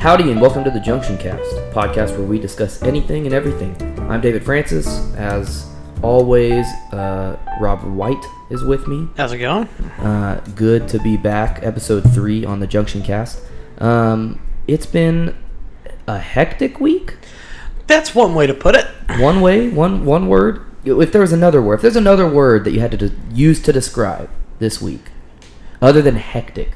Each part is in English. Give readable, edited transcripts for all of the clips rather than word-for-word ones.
Howdy and welcome to the Junction podcast where we discuss anything and everything. I'm David Francis. As always, Robert White is with me. How's it going? Good to be back. Episode 3 on the Junction Cast. It's been a hectic week. That's one way to put it. One word. If there's another word that you had to use to describe this week, other than hectic.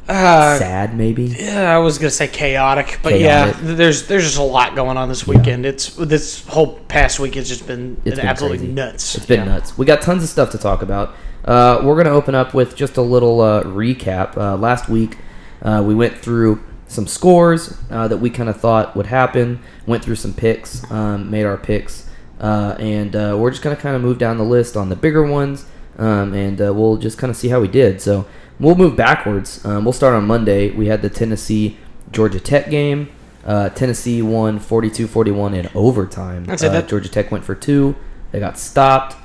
Sad, maybe. Yeah, I was gonna say chaotic, but yeah, there's just a lot going on this weekend. Yeah. This whole past week has just been absolutely crazy. Nuts. It's been nuts. We got tons of stuff to talk about. We're gonna open up with just a little recap. Last week, we went through some scores that we kind of thought would happen. Went through some picks, made our picks, and we're just gonna kind of move down the list on the bigger ones, and we'll just kind of see how we did. So. We'll move backwards. We'll start on Monday. We had the Tennessee-Georgia Tech game. Tennessee won 42-41 in overtime. Georgia Tech went for 2. They got stopped.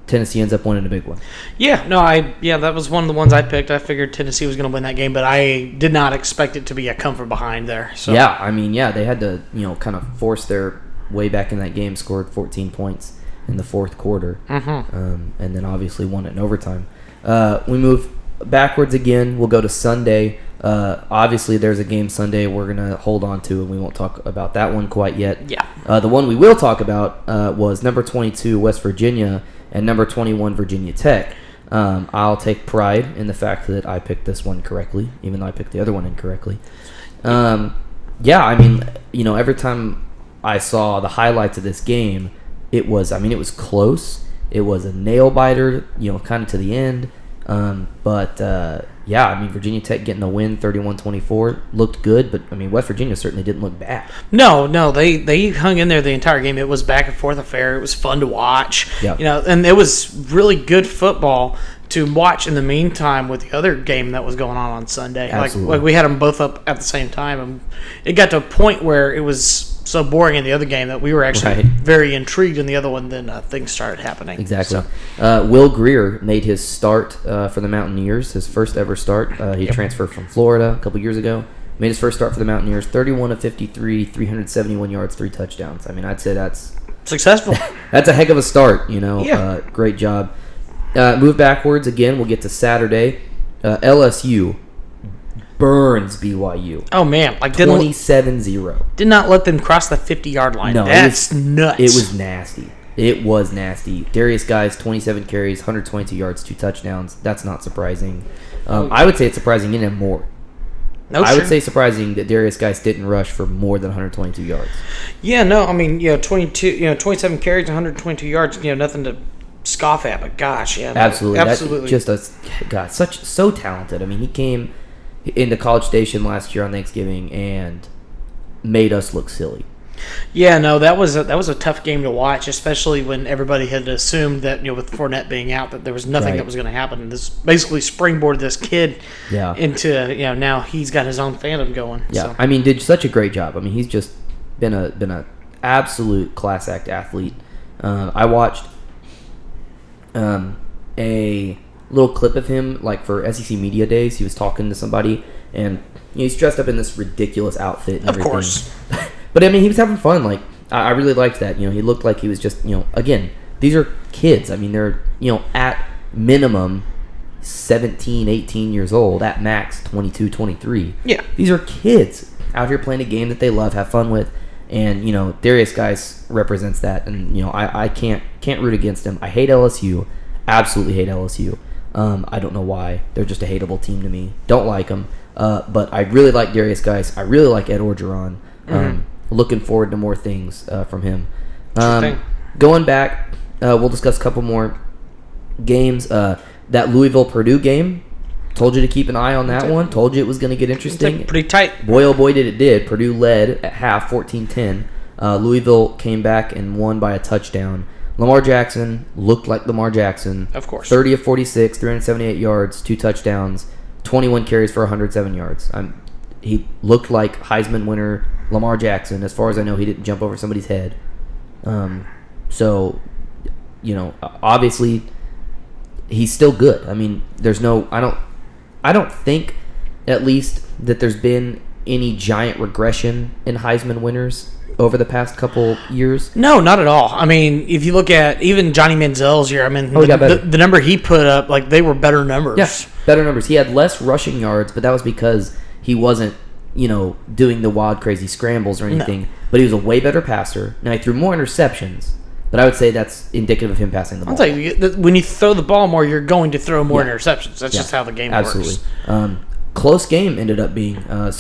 Tennessee ends up winning a big one. That was one of the ones I picked. I figured Tennessee was going to win that game, but I did not expect it to be a come from behind there. So. Yeah, they had to kind of force their way back in that game. Scored 14 points in the fourth quarter, and then obviously won it in overtime. We move backwards again. We'll go to Sunday. Obviously, there's a game Sunday we're going to hold on to, and we won't talk about that one quite yet. Yeah. The one we will talk about was number 22, West Virginia, and number 21, Virginia Tech. I'll take pride in the fact that I picked this one correctly, even though I picked the other one incorrectly. Every time I saw the highlights of this game, it was close. It was a nail-biter, kind of to the end. Virginia Tech getting the win, 31-24, looked good, but West Virginia certainly didn't look bad. No, they hung in there the entire game. It was back and forth affair. It was fun to watch. Yep. And it was really good football to watch in the meantime with the other game that was going on Sunday. Absolutely. Like we had them both up at the same time, and it got to a point where it was so boring in the other game that we were actually very intrigued in the other one. Then things started happening. Exactly. So. Will Greer made his start for the Mountaineers, his first ever start. He transferred from Florida a couple years ago. Made his first start for the Mountaineers, 31 of 53, 371 yards, 3 touchdowns. I'd say that's successful. That's a heck of a start. Yeah. Great job. Move backwards again. We'll get to Saturday. LSU burns BYU. Oh, man. 27-0. Did not let them cross the 50-yard line. No, that's nuts. It was nasty. Darius Guys, 27 carries, 122 yards, 2 touchdowns. That's not surprising. I would say it's surprising in him more. I would say surprising that Darius Guys didn't rush for more than 122 yards. Yeah, no, 27 carries, 122 yards, nothing to scoff at, but gosh, yeah. Absolutely. So talented. He came into College Station last year on Thanksgiving and made us look silly. Yeah, no, that was a tough game to watch, especially when everybody had assumed that with Fournette being out that there was nothing that was going to happen. And this basically springboarded this kid into now he's got his own fandom going. Yeah, so. Did such a great job. He's just been a absolute class act athlete. I watched a little clip of him for SEC Media Days. He was talking to somebody, and he's dressed up in this ridiculous outfit and everything. Of course. But he was having fun. I really liked that. He looked like he was just, again, these are kids. They're, at minimum 17, 18 years old, at max 22, 23. Yeah. These are kids out here playing a game that they love, have fun with. And, Darius Guys represents that. And, I can't root against him. I hate LSU. Absolutely hate LSU. I don't know why. They're just a hateable team to me. Don't like them. But I really like Darius Guys. I really like Ed Orgeron. Looking forward to more things from him. Going back, we'll discuss a couple more games. That Louisville-Purdue game, told you to keep an eye on that one. Told you it was going to get interesting. Pretty tight. Boy, oh boy, did it. Purdue led at half, 14-10. Louisville came back and won by a touchdown. Lamar Jackson looked like Lamar Jackson. Of course. 30 of 46, 378 yards, 2 touchdowns, 21 carries for 107 yards. He looked like Heisman winner Lamar Jackson. As far as I know, he didn't jump over somebody's head. Obviously, he's still good. There's no. I don't think at least, that there's been any giant regression in Heisman winners over the past couple years? No, not at all. I mean, if you look at even Johnny Manziel's year, I mean, the number he put up, like, they were better numbers. Yeah, better numbers. He had less rushing yards, but that was because he wasn't, doing the wild, crazy scrambles or anything. No. But he was a way better passer. Now, he threw more interceptions, but I would say that's indicative of him passing the ball. I'll tell you, when you throw the ball more, you're going to throw more interceptions. That's just how the game works. Close game ended up being. I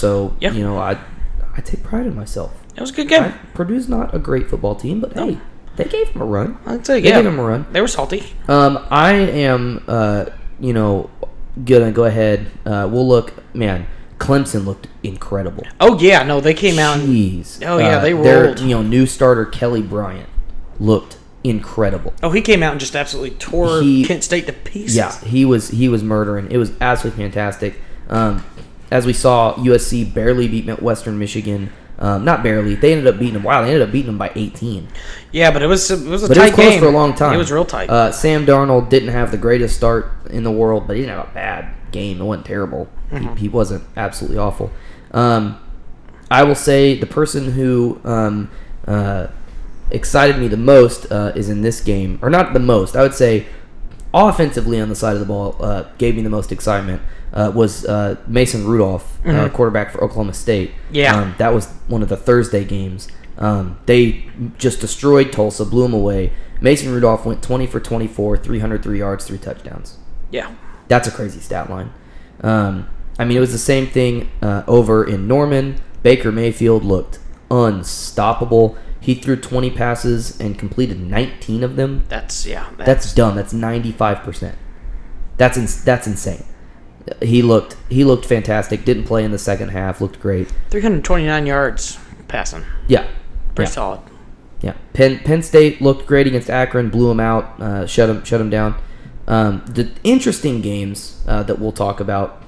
take pride in myself. It was a good game. Purdue's not a great football team, but hey, they gave him a run. I'd say, they gave him a run. They were salty. I am, gonna go ahead. We'll look, man. Clemson looked incredible. Oh yeah, no, they came out. Jeez. Oh yeah, they rolled. Their new starter Kelly Bryant looked incredible. Oh, he came out and just absolutely tore Kent State to pieces. Yeah, he was murdering. It was absolutely fantastic. As we saw, USC barely beat Western Michigan. Not barely. They ended up beating them. Wow, they ended up beating them by 18. Yeah, but it was a tight game. But it was close for a long time. It was real tight. Sam Darnold didn't have the greatest start in the world, but he didn't have a bad game. It wasn't terrible. Mm-hmm. He wasn't absolutely awful. I will say the person who excited me the most is in this game. Or not the most. I would say offensively on the side of the ball gave me the most excitement. Was Mason Rudolph, quarterback for Oklahoma State. Yeah. That was one of the Thursday games. They just destroyed Tulsa, blew them away. Mason Rudolph went 20 for 24, 303 yards, 3 touchdowns. Yeah. That's a crazy stat line. It was the same thing over in Norman. Baker Mayfield looked unstoppable. He threw 20 passes and completed 19 of them. That's dumb. That's 95%. That's insane. He looked fantastic. Didn't play in the second half. Looked great. 329 yards passing. Yeah, pretty solid. Yeah. Penn State looked great against Akron. Blew them out. Shut them down. The interesting games that we'll talk about.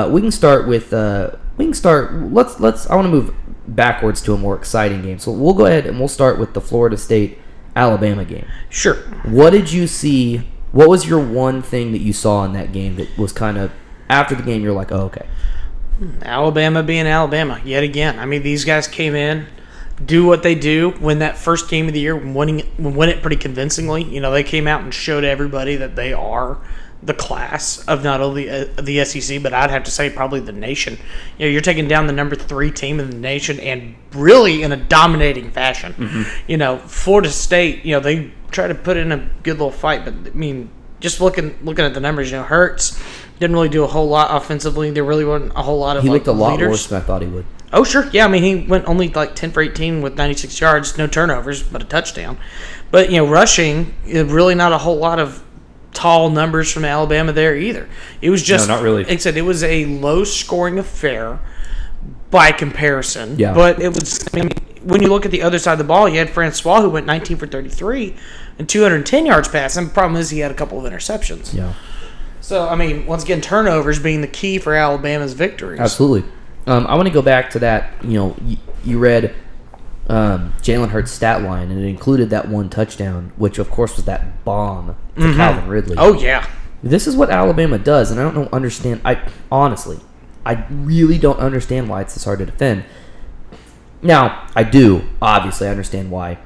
We can start with. Let's. I want to move backwards to a more exciting game. So we'll go ahead and we'll start with the Florida State Alabama game. Sure. What did you see? What was your one thing that you saw in that game that was kind of, after the game, you're like, oh, okay. Alabama being Alabama, yet again. I mean, these guys came in, do what they do, win that first game of the year, win it pretty convincingly. They came out and showed everybody that they are the class of not only the SEC, but I'd have to say probably the nation. You're taking down the number 3 team in the nation, and really in a dominating fashion. Mm-hmm. Florida State, they try to put in a good little fight, but I mean, just looking at the numbers, Hurts didn't really do a whole lot offensively. There really wasn't a whole lot of. He looked a lot leaders. worse than I thought he would. Oh sure, yeah. I mean, he went only like 10 for 18 with 96 yards, no turnovers, but a touchdown. But rushing, really not a whole lot of tall numbers from Alabama there either. It was just, no, not really. Like I said, it was a low-scoring affair by comparison. Yeah. But it was. I mean, when you look at the other side of the ball, you had Francois who went 19 for 33 and 210 yards passing. The problem is he had a couple of interceptions. Yeah. So, I mean, once again, turnovers being the key for Alabama's victories. Absolutely. I want to go back to that. You read Jalen Hurts' stat line, and it included that one touchdown, which, of course, was that bomb to Calvin Ridley. Oh, yeah. This is what Alabama does, and I don't understand. I really don't understand why it's this hard to defend. Now, I do. Obviously, I understand why.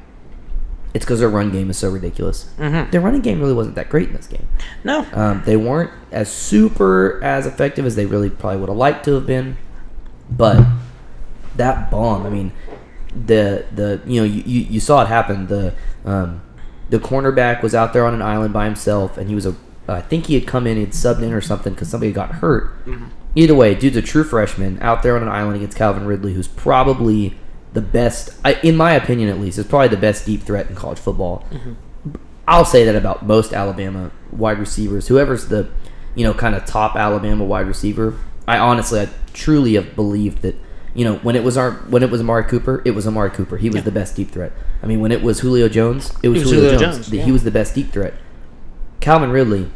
It's because their run game is so ridiculous. Mm-hmm. Their running game really wasn't that great in this game. No. They weren't as effective as they really probably would have liked to have been. But that bomb, I mean, you saw it happen. The cornerback was out there on an island by himself, and he was I think he had come in, he'd subbed in or something because somebody got hurt. Mm-hmm. Either way, dude's a true freshman out there on an island against Calvin Ridley, who's probably the best, in my opinion at least, is probably the best deep threat in college football. Mm-hmm. I'll say that about most Alabama wide receivers. Whoever's the, kind of top Alabama wide receiver, I truly have believed that, when it was Amari Cooper, it was Amari Cooper. He was the best deep threat. I mean, when it was Julio Jones, it was Julio Jones. He was the best deep threat. Calvin Ridley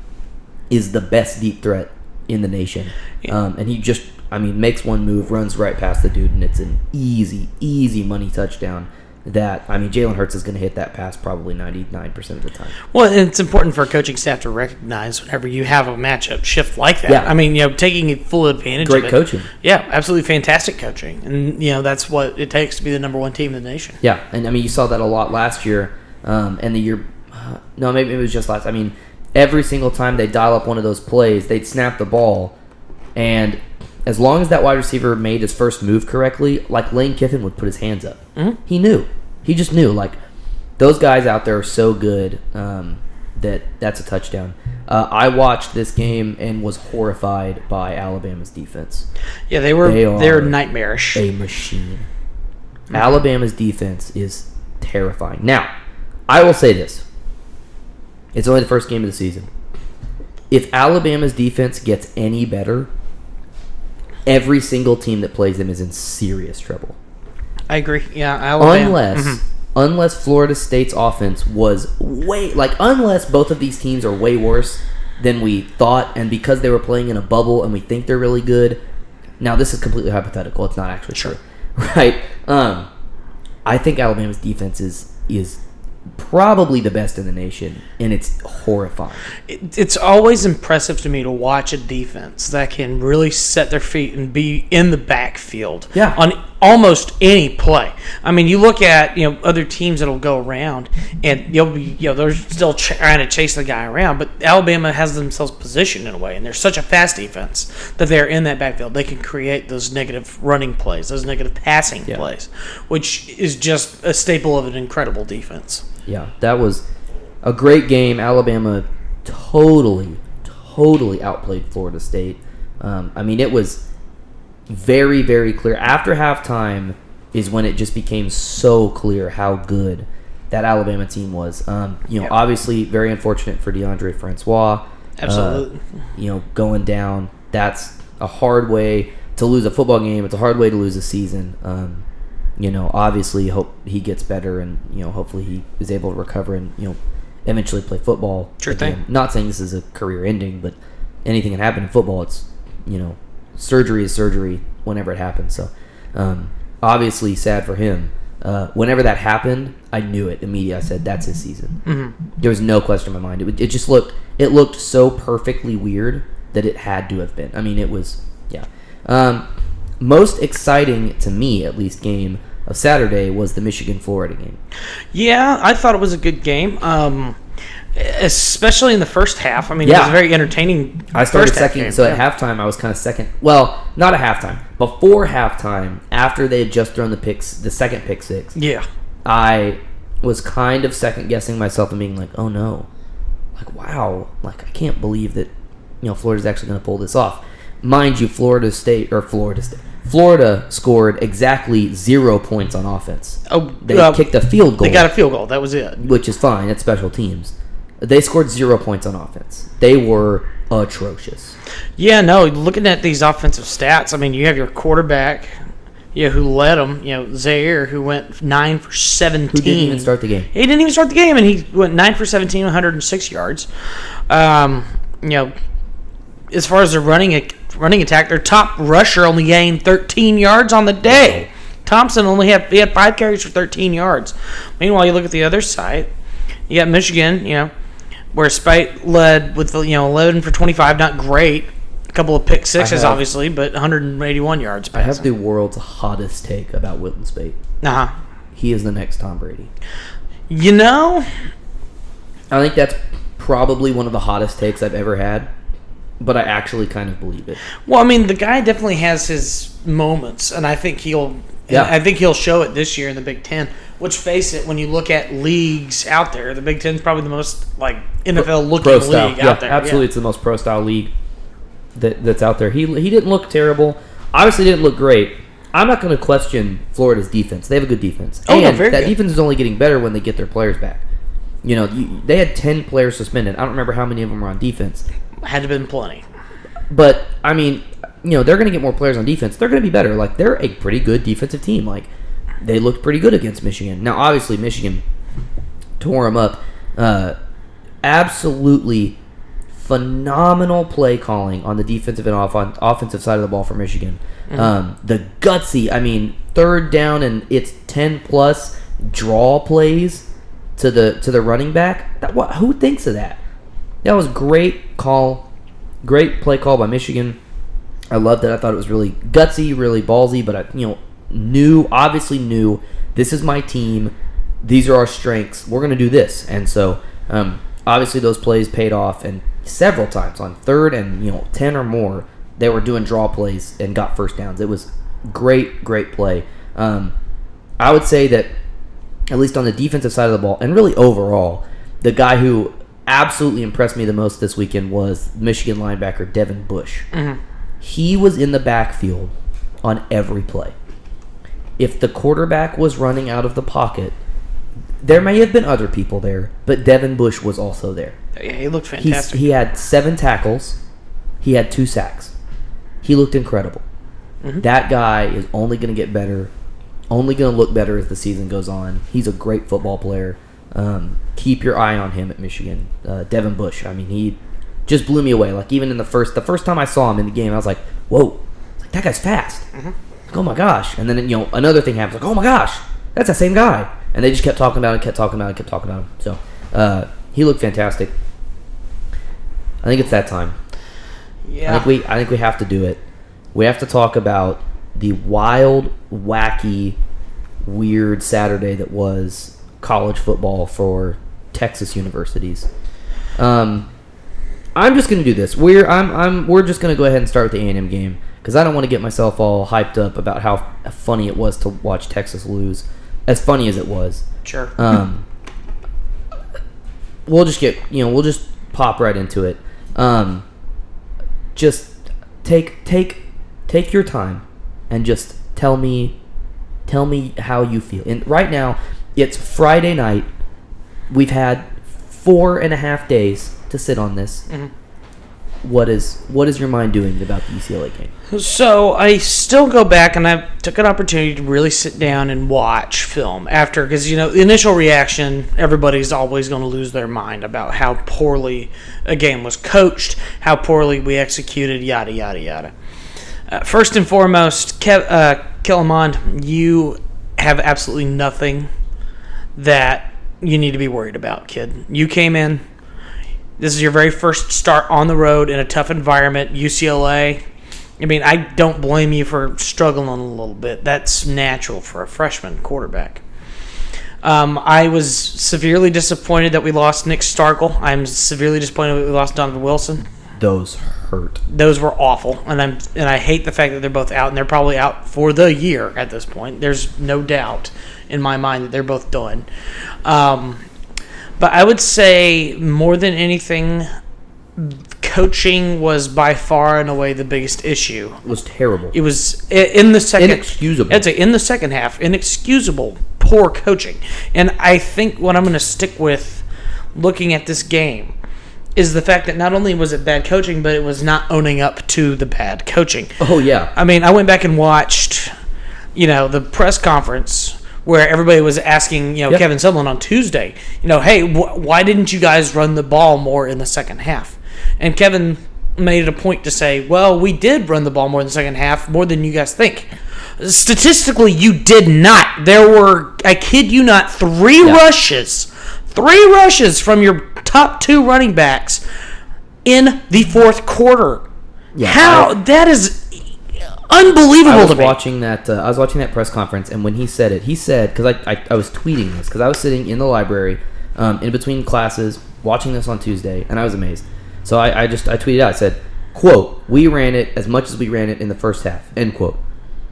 is the best deep threat in the nation. Yeah. And he just, makes one move, runs right past the dude, and it's an easy money touchdown. that, I mean, Jalen Hurts is going to hit that pass probably 99% of the time. Well, and it's important for a coaching staff to recognize whenever you have a matchup shift like that. Yeah. I mean, taking full advantage of it. Great coaching. Yeah, absolutely fantastic coaching. And, that's what it takes to be the number one team in the nation. Yeah, and I mean, you saw that a lot last year, and the year, no, maybe it was just last. I mean, every single time they dial up one of those plays, they'd snap the ball, and as long as that wide receiver made his first move correctly, like Lane Kiffin would put his hands up. Mm-hmm. He knew. He just knew. Like, those guys out there are so good that's a touchdown. I watched this game and was horrified by Alabama's defense. Yeah, they're nightmarish. A machine. Mm-hmm. Alabama's defense is terrifying. Now, I will say this. It's only the first game of the season. If Alabama's defense gets any better, every single team that plays them is in serious trouble. I agree. Yeah, Alabama. Unless Florida State's offense was unless both of these teams are way worse than we thought, and because they were playing in a bubble and we think they're really good. Now, this is completely hypothetical. It's not actually true. Right? I think Alabama's defense is probably the best in the nation, and it's horrifying. It's always impressive to me to watch a defense that can really set their feet and be in the backfield on almost any play. I mean, you look at other teams that'll go around, and they're still trying to chase the guy around, but Alabama has themselves positioned in a way, and they're such a fast defense that they're in that backfield. They can create those negative running plays, those negative passing plays, which is just a staple of an incredible defense. Yeah, that was a great game. Alabama totally outplayed Florida State. I mean, it was very, very clear. After halftime is when it just became so clear how good that Alabama team was. Obviously very unfortunate for DeAndre Francois. Absolutely. Going down. That's a hard way to lose a football game. It's a hard way to lose a season. Obviously hope he gets better, and hopefully he is able to recover and eventually play football. Sure again. thing. Not saying this is a career ending, but anything can happen in football. It's surgery is surgery whenever it happens. So obviously sad for him. Whenever that happened, I knew it immediately. I said that's his season. Mm-hmm. There was no question in my mind. It just looked so perfectly weird that it had to have been. I mean, it was most exciting, to me at least, game of Saturday was the Michigan-Florida game. Yeah, I thought it was a good game, especially in the first half. I mean, it was very entertaining. I started second, so at halftime I was kind of second. Well, not at halftime. Before halftime, after they had just thrown the second pick six, I was kind of second-guessing myself and being like, oh no. Like, wow. Like, I can't believe that Florida's actually going to pull this off. Mind you, Florida scored exactly 0 points on offense. They kicked a field goal. They got a field goal. That was it. Which is fine. It's special teams. They scored 0 points on offense. They were atrocious. Yeah, no, looking at these offensive stats, I mean, you have your quarterback, who led them, Zaire, who went 9 for 17. Who didn't even start the game. He didn't even start the game, and he went 9 for 17, 106 yards. As far as the running attack, their top rusher only gained 13 yards on the day. Thompson had 5 carries for 13 yards. Meanwhile, you look at the other side, you got Michigan, where Spite led with 11 for 25, not great. A couple of pick sixes, obviously, but 181 yards passing. I have the world's hottest take about Wilton Spate. He is the next Tom Brady. I think that's probably one of the hottest takes I've ever had. But I actually kind of believe it. Well, I mean, the guy definitely has his moments, and I think he'll show it this year in the Big Ten. Which, face it, when you look at leagues out there, the Big Ten is probably the most NFL-looking league out there. Absolutely, it's the most pro-style league that's out there. He didn't look terrible. Obviously, didn't look great. I'm not going to question Florida's defense. They have a good defense. That defense is only getting better when they get their players back. They had 10 players suspended. I don't remember how many of them were on defense. Had to have been plenty. But, I mean, they're going to get more players on defense. They're going to be better. Like, they're a pretty good defensive team. Like, they looked pretty good against Michigan. Now, obviously, Michigan tore them up. Absolutely phenomenal play calling on the defensive and offensive side of the ball for Michigan. Mm-hmm. The gutsy, third down and it's 10 plus. draw plays to the running back. Who thinks of that? That was great call, great play call by Michigan. I loved it. I thought it was really gutsy, really ballsy, but I obviously knew this is my team. These are our strengths. We're going to do this. And so obviously those plays paid off, and several times on 3rd and 10 or more, they were doing draw plays and got first downs. It was great play. I would say that at least on the defensive side of the ball, and really overall, the guy who absolutely impressed me the most this weekend was Michigan linebacker Devin Bush. Mm-hmm. He was in the backfield on every play. If the quarterback was running out of the pocket, there may have been other people there, but Devin Bush was also there. Yeah, he looked fantastic. He had 7 tackles. He had 2 sacks. He looked incredible. Mm-hmm. That guy is only going to get better, only going to look better as the season goes on. He's a great football player. Keep your eye on him at Michigan. Devin Bush, I mean, he just blew me away. Like, even in the first time I saw him in the game, I was like, whoa, that guy's fast. Mm-hmm. Like, oh my gosh. And then, another thing happens, like, oh my gosh, that's the same guy. And they just kept talking about him, So, he looked fantastic. I think it's that time. Yeah. I think we have to do it. We have to talk about the wild, wacky, weird Saturday that was college football for Texas universities. I'm just gonna do this. We're just gonna go ahead and start with the A&M game because I don't want to get myself all hyped up about how funny it was to watch Texas lose. As funny as it was. Sure. We'll just pop right into it. Just take your time and just tell me how you feel. And right now, it's Friday night. We've had 4.5 days to sit on this. Mm-hmm. What is your mind doing about the UCLA game? So I still go back and I took an opportunity to really sit down and watch film after, because the initial reaction, everybody's always going to lose their mind about how poorly a game was coached, how poorly we executed, yada yada yada. First and foremost, Kellermond, you have absolutely nothing that you need to be worried about, kid. You came in. This is your very first start on the road in a tough environment, UCLA. I mean, I don't blame you for struggling a little bit. That's natural for a freshman quarterback. I was severely disappointed that we lost Nick Starkel. I'm severely disappointed that we lost Donovan Wilson. Those hurt. Those were awful, and I hate the fact that they're both out, and they're probably out for the year at this point. There's no doubt in my mind that they're both done. But I would say more than anything, coaching was by far and away the biggest issue. It was terrible. It was in the second. Inexcusable. I'd say in the second half, inexcusable, poor coaching. And I think what I'm going to stick with looking at this game is the fact that not only was it bad coaching, but it was not owning up to the bad coaching. Oh, yeah. I mean, I went back and watched, the press conference where everybody was asking, Kevin Sumlin on Tuesday, hey, why didn't you guys run the ball more in the second half? And Kevin made it a point to say, well, we did run the ball more in the second half, more than you guys think. Statistically, you did not. There were, I kid you not, 3 rushes from your top 2 running backs in the fourth quarter. Yeah, that is unbelievable to me. I was watching that press conference, and when he said it, because I was tweeting this, because I was sitting in the library in between classes watching this on Tuesday, and I was amazed. So I tweeted out, I said, quote, we ran it as much as we ran it in the first half, end quote.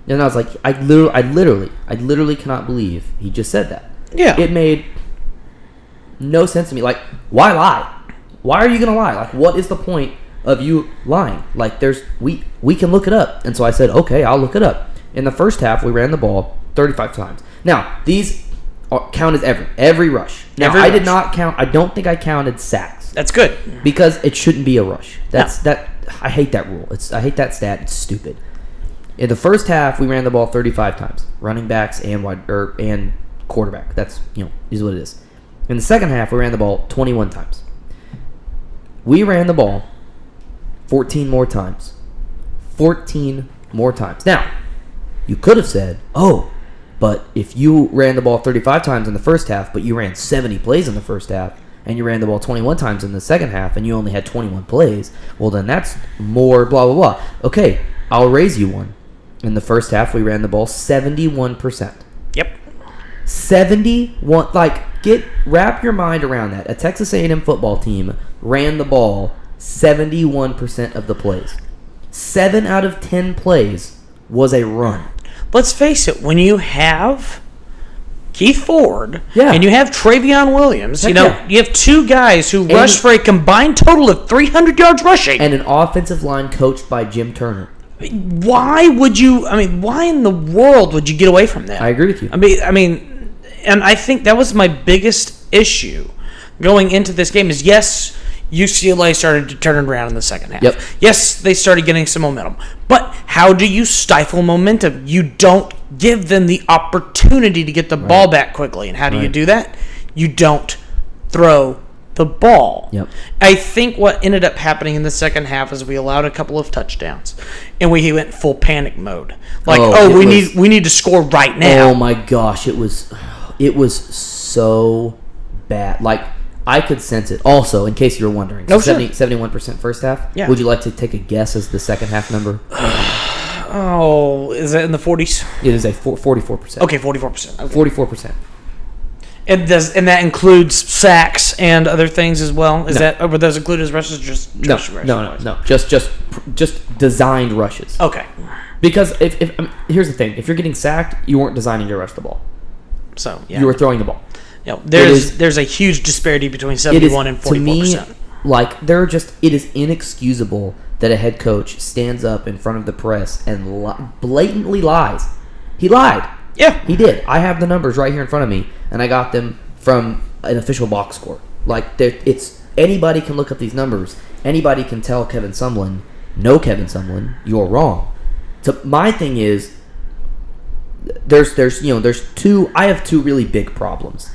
And I was like, I literally cannot believe he just said that. Yeah. It made no sense to me. Like, why lie? Why are you going to lie? Like, what is the point of you lying? Like, we can look it up. And so I said, okay, I'll look it up. In the first half, we ran the ball 35 times. Now, these count as every rush. Now, I did not count. I don't think I counted sacks. That's good. Because it shouldn't be a rush. I hate that rule. I hate that stat. It's stupid. In the first half, we ran the ball 35 times. Running backs and and quarterback. That's, is what it is. In the second half, we ran the ball 21 times. We ran the ball 14 more times. 14 more times. Now, you could have said, oh, But if you ran the ball 35 times in the first half, but you ran 70 plays in the first half, and you ran the ball 21 times in the second half, and you only had 21 plays, well, then that's more blah, blah, blah. Okay, I'll raise you one. In the first half, we ran the ball 71%. Yep. 71. Wrap your mind around that. A Texas A&M football team ran the ball 71% of the plays. 7 out of 10 plays was a run. Let's face it, when you have Keith Ford and you have Travion Williams, you have two guys who rushed for a combined total of 300 yards rushing. And an offensive line coached by Jim Turner. Why in the world would you get away from that? I agree with you. I mean, and I think that was my biggest issue going into this game is, yes, UCLA started to turn around in the second half. Yep. Yes, they started getting some momentum. But how do you stifle momentum? You don't give them the opportunity to get the ball back quickly. And how do you do that? You don't throw the ball. Yep. I think what ended up happening in the second half is we allowed a couple of touchdowns, and we went full panic mode. We need to score right now. Oh my gosh, it was so bad. I could sense it. Also, in case you were wondering, 71% first half. Yeah. Would you like to take a guess as the second half number? Oh, is that in the 40s? It is a 44%. Okay, 44%. Okay. 44%. And that includes sacks and other things as well. Were those included as rushes? No. Just designed rushes. Okay. Because here's the thing: if you're getting sacked, you weren't designing to rush the ball. So yeah, you were throwing the ball. There's a huge disparity between 71 and 44%. To me, it is inexcusable that a head coach stands up in front of the press and blatantly lies. He lied. Yeah, he did. I have the numbers right here in front of me, and I got them from an official box score. Anybody can look up these numbers. Anybody can tell Kevin Sumlin, "No, Kevin Sumlin, you're wrong." So my thing is, there's two. I have two really big problems.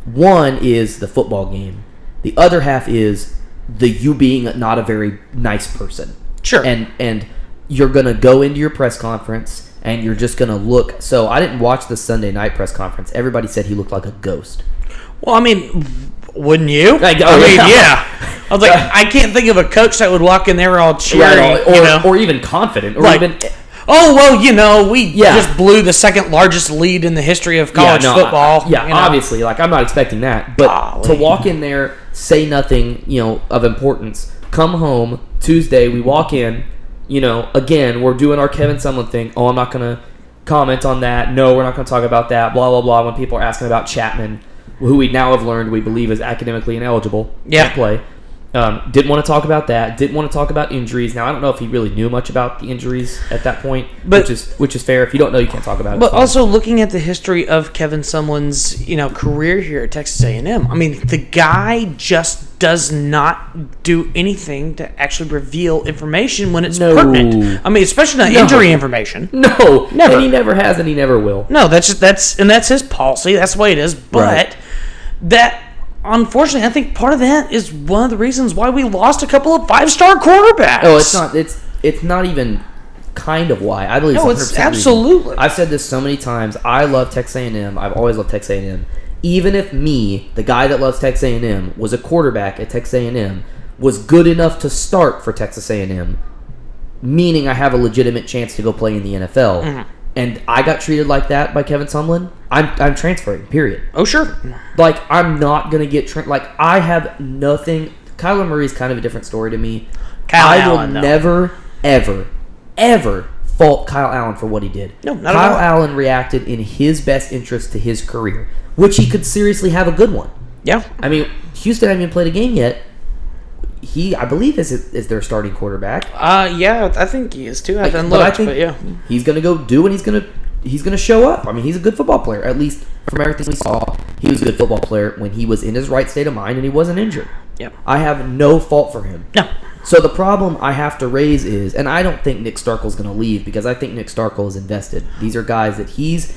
One is the football game. The other half is you being not a very nice person. Sure. And you're gonna go into your press conference. And you're just going to look. So I didn't watch the Sunday night press conference. Everybody said he looked like a ghost. Well, I mean, wouldn't you? Yeah. I was like, I can't think of a coach that would walk in there all cheery. Or even confident. Or even... we just blew the second largest lead in the history of college football. Obviously. I'm not expecting that. But to walk in there, say nothing, of importance, come home, Tuesday, we walk in, again, we're doing our Kevin Sumlin thing. Oh, I'm not going to comment on that. No, we're not going to talk about that. Blah, blah, blah. When people are asking about Chapman, who we now have learned we believe is academically ineligible to play. Didn't want to talk about that. Didn't want to talk about injuries. Now, I don't know if he really knew much about the injuries at that point, which is fair. If you don't know, you can't talk about it. But also looking at the history of Kevin Sumlin's, career here at Texas A&M, I mean, the guy just does not do anything to actually reveal information when it's pertinent. I mean, especially not injury information. No, never. And he never has, and he never will. No, that's his policy. That's the way it is. But unfortunately, I think part of that is one of the reasons why we lost a couple of 5-star quarterbacks. Oh, it's not. It's not even kind of why. I believe it's absolutely. Reason. I've said this so many times. I love Texas A&M. I've always loved Texas A&M. Even if me, the guy that loves Texas A&M, was a quarterback at Texas A&M, was good enough to start for Texas A&M, meaning I have a legitimate chance to go play in the NFL, and I got treated like that by Kevin Sumlin, I'm transferring, period. Oh, sure. I'm not going to get... I have nothing... Kyler Murray's kind of a different story to me. I will never, ever, ever fault Kyle Allen for what he did. No, not at all. Kyle Allen reacted in his best interest to his career, which he could seriously have a good one. Yeah. I mean, Houston hasn't even played a game yet. He, I believe, is their starting quarterback. Yeah, I think he is too. I haven't looked, but yeah. He's going to go do and he's going to show up. I mean, he's a good football player. At least from everything we saw, he was a good football player when he was in his right state of mind and he wasn't injured. Yeah. I have no fault for him. No. So the problem I have to raise is, and I don't think Nick Starkel's going to leave because I think Nick Starkel is invested. These are guys that he's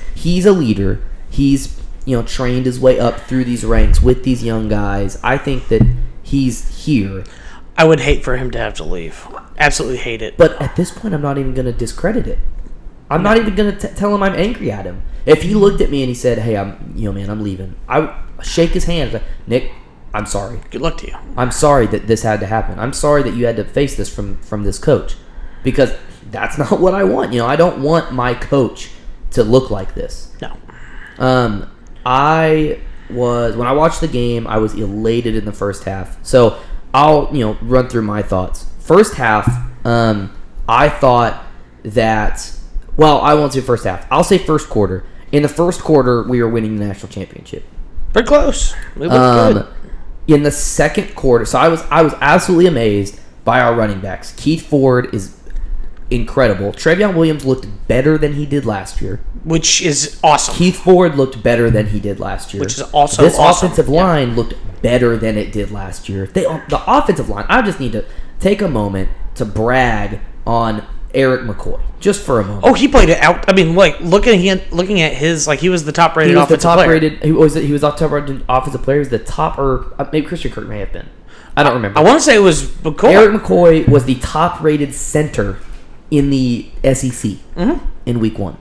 a leader. He's trained his way up through these ranks with these young guys. I think that he's here. I would hate for him to have to leave. Absolutely hate it. But at this point, I'm not even going to discredit it. I'm not even going to tell him I'm angry at him. If he looked at me and he said, "Hey, man, I'm leaving," I would shake his hand. Like, Nick, I'm sorry. Good luck to you. I'm sorry that this had to happen. I'm sorry that you had to face this from this coach, because that's not what I want. I don't want my coach to look like this. No. When I watched the game, I was elated in the first half. So I'll run through my thoughts. First half, I thought that. Well, I won't say first half. I'll say first quarter. In the first quarter, we were winning the national championship. Pretty close. We looked good. In the second quarter, so I was absolutely amazed by our running backs. Keith Ford is incredible. Trevion Williams looked better than he did last year, which is awesome. Keith Ford looked better than he did last year, which is also this awesome. Offensive line looked better than it did last year. The offensive line. I just need to take a moment to brag on Eric McCoy, just for a moment. Oh, he played it out. I mean, like looking at his, like he was the top rated offensive player. He was the top rated offensive player. He was the top, or maybe Christian Kirk may have been. I don't remember. I want to say it was McCoy. Eric McCoy was the top rated center in the SEC in week 1.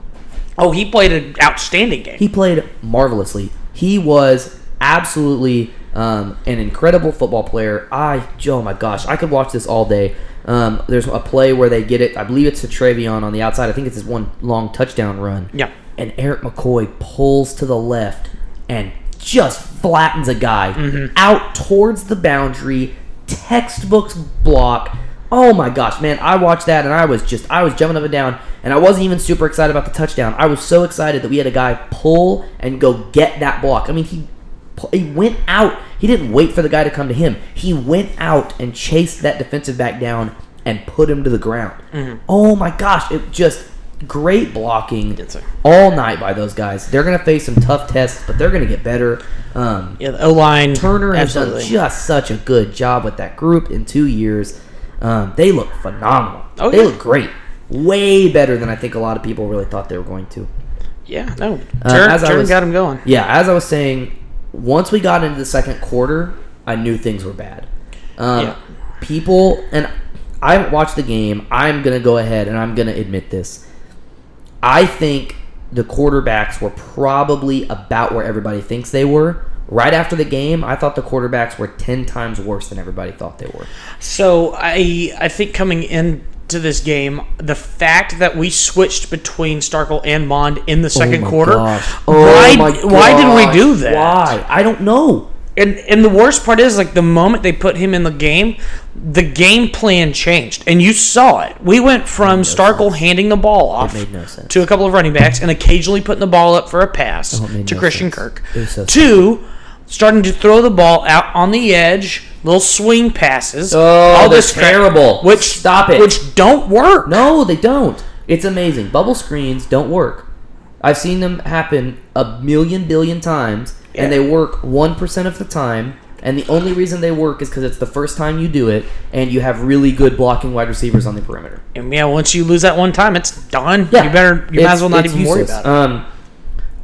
Oh, he played an outstanding game. He played marvelously. He was absolutely an incredible football player. Oh my gosh, I could watch this all day. There's a play where they get it. I believe it's to Trevion on the outside. I think it's his one long touchdown run. Yeah. And Eric McCoy pulls to the left and just flattens a guy out towards the boundary. Textbooks block. Oh my gosh, man! I watched that and I was jumping up and down, and I wasn't even super excited about the touchdown. I was so excited that we had a guy pull and go get that block. I mean, he went out. He didn't wait for the guy to come to him. He went out and chased that defensive back down and put him to the ground. Oh my gosh, it just great blocking all night by those guys. They're going to face some tough tests, but they're going to get better. The O-line. Turner has done just such a good job with that group in 2 years. They look phenomenal. They look great. Way better than I think a lot of people really thought they were going to. Yeah, no. Turner got him going. Yeah, as I was saying, once we got into the second quarter, I knew things were bad. People, and I haven't watched the game. I'm going to go ahead and I'm going to admit this. I think the quarterbacks were probably about where everybody thinks they were. Right after the game, I thought the quarterbacks were 10 times worse than everybody thought they were. So I think coming into this game, the fact that we switched between Starkel and Mond in the second quarter, why did we do that? Why? I don't know. And the worst part is, like, the moment they put him in the game plan changed. And you saw it. We went from Starkel handing the ball off to a couple of running backs and occasionally putting the ball up for a pass to Christian Kirk. To starting to throw the ball out on the edge, little swing passes. All this terrible. Stop it. Which don't work. No, they don't. It's amazing. Bubble screens don't work. I've seen them happen a million billion times. And they work 1% of the time, and the only reason they work is because it's the first time you do it, and you have really good blocking wide receivers on the perimeter. And once you lose that one time, it's done. Yeah. You might as well not even worry about it.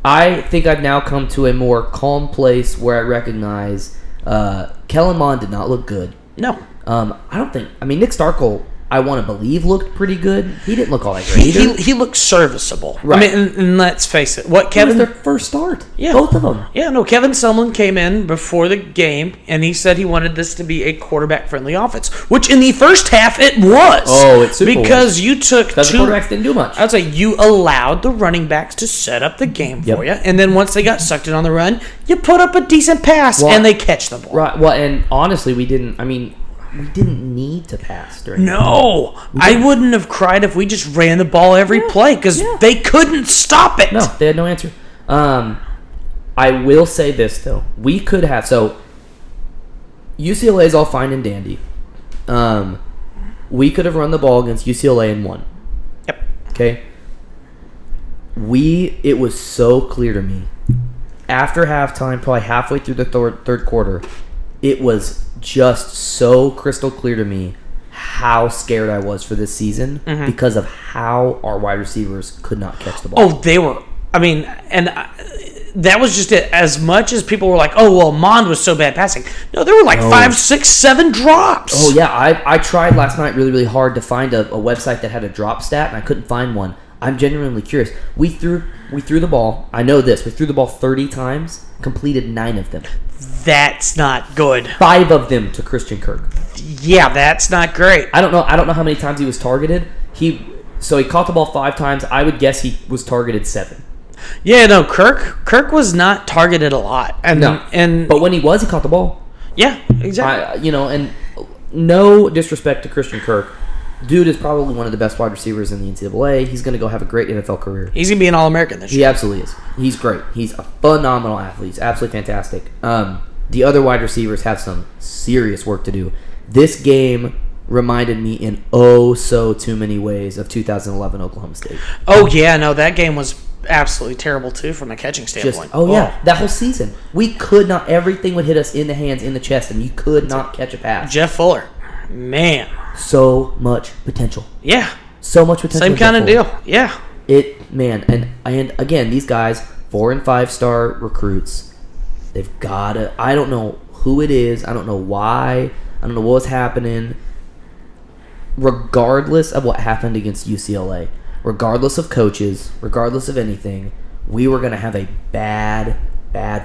I think I've now come to a more calm place where I recognize Kellen Mond did not look good. No. I don't think. I mean, Nick Starkel, I want to believe, looked pretty good. He didn't look all that great either. He looked serviceable. Right. I mean, and let's face it. It was their first start. Yeah. Both of them. Yeah, no, Kevin Sumlin came in before the game, and he said he wanted this to be a quarterback-friendly offense, which in the first half it was. Oh, it's super because you took the quarterbacks didn't do much. I would say you allowed the running backs to set up the game for you, and then once they got sucked in on the run, you put up a decent pass, and they catch the ball. Right. Well, and honestly, we didn't need to pass during I wouldn't have cried if we just ran the ball every play because they couldn't stop it. No, they had no answer. I will say this, though. We could have... So, UCLA is all fine and dandy. We could have run the ball against UCLA and won. Yep. Okay? It was so clear to me. After halftime, probably halfway through the third quarter, it was just so crystal clear to me how scared I was for this season because of how our wide receivers could not catch the ball. Oh, they were. I mean, and that was just it. As much as people were like, oh, well, Mond was so bad passing. No, there were like 5, 6, 7 drops. Oh, yeah. I tried last night really, really hard to find a website that had a drop stat, and I couldn't find one. I'm genuinely curious. We threw the ball. I know this. We threw the ball 30 times, completed 9 of them. That's not good. 5 of them to Christian Kirk. Yeah, that's not great. I don't know how many times he was targeted. So he caught the ball 5 times. I would guess he was targeted 7. Yeah, no, Kirk was not targeted a lot. But when he caught the ball. Yeah, exactly. And no disrespect to Christian Kirk. Dude is probably one of the best wide receivers in the NCAA. He's going to go have a great NFL career. He's going to be an All-American this year. He absolutely is. He's great. He's a phenomenal athlete. He's absolutely fantastic. The other wide receivers have some serious work to do. This game reminded me in so too many ways of 2011 Oklahoma State. Oh, yeah. No, that game was absolutely terrible, too, from a catching standpoint. Yeah. That whole season. We could not. Everything would hit us in the hands, in the chest, and you could not catch a pass. Jeff Fuller. Man. So much potential. Yeah. So much potential. Same kind of deal. Yeah. And again, these guys, 4- and 5-star recruits, they've got to. I don't know who it is. I don't know why. I don't know what's happening. Regardless of what happened against UCLA, regardless of coaches, regardless of anything, we were going to have a bad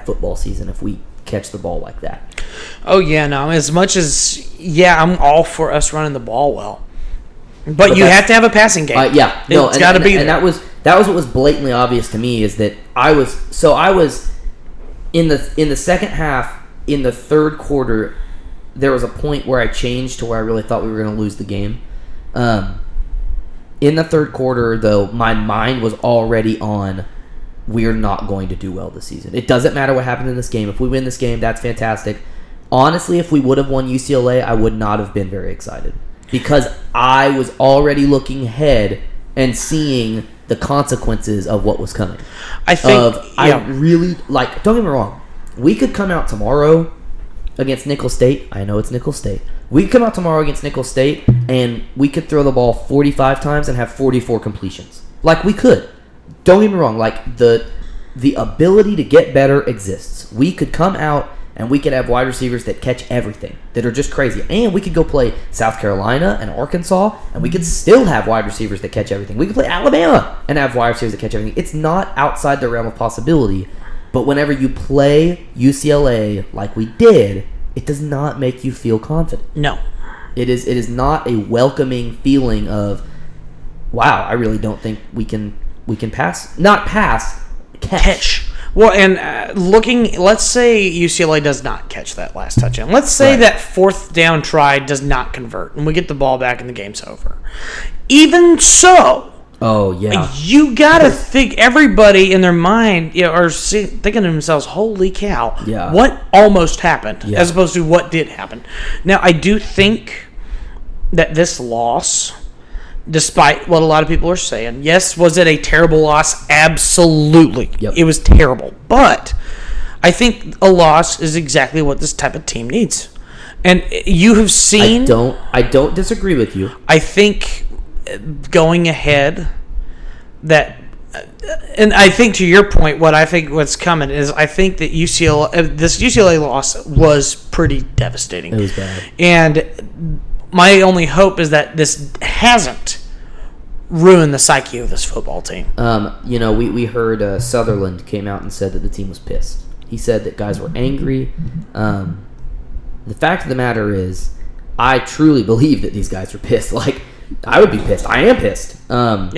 football season if we catch the ball like that. Oh, yeah, no. As much as, I'm all for us running the ball well. But you have to have a passing game. It's got to be there. And that was what was blatantly obvious to me, is that I was in the second half, in the third quarter, there was a point where I changed to where I really thought we were going to lose the game. In the third quarter, though, my mind was already on, we're not going to do well this season. It doesn't matter what happened in this game. If we win this game, that's fantastic. Honestly, if we would have won UCLA, I would not have been very excited, because I was already looking ahead and seeing the consequences of what was coming. I really, don't get me wrong, we could come out tomorrow against Nicholls State. I know it's Nicholls State. We could come out tomorrow against Nicholls State, and we could throw the ball 45 times and have 44 completions. We could. Don't get me wrong. The ability to get better exists. We could come out and we could have wide receivers that catch everything, that are just crazy. And we could go play South Carolina and Arkansas, and we could still have wide receivers that catch everything. We could play Alabama and have wide receivers that catch everything. It's not outside the realm of possibility. But whenever you play UCLA like we did, it does not make you feel confident. No. It is not a welcoming feeling of, wow, I really don't think we can pass. Not pass, catch. Well, and let's say UCLA does not catch that last touchdown. Let's say that fourth down try does not convert, and we get the ball back and the game's over. Even so, you gotta think, everybody in their mind are thinking to themselves, holy cow, what almost happened, as opposed to what did happen. Now, I do think that this loss, despite what a lot of people are saying, yes, was it a terrible loss? Absolutely. Yep. It was terrible. But I think a loss is exactly what this type of team needs. And you have seen... I don't disagree with you. I think going ahead that... And I think, to your point, what's coming is, I think that this UCLA loss was pretty devastating. It was bad. And my only hope is that this hasn't ruined the psyche of this football team. We heard Sutherland came out and said that the team was pissed. He said that guys were angry. The fact of the matter is, I truly believe that these guys are pissed. I would be pissed. I am pissed. But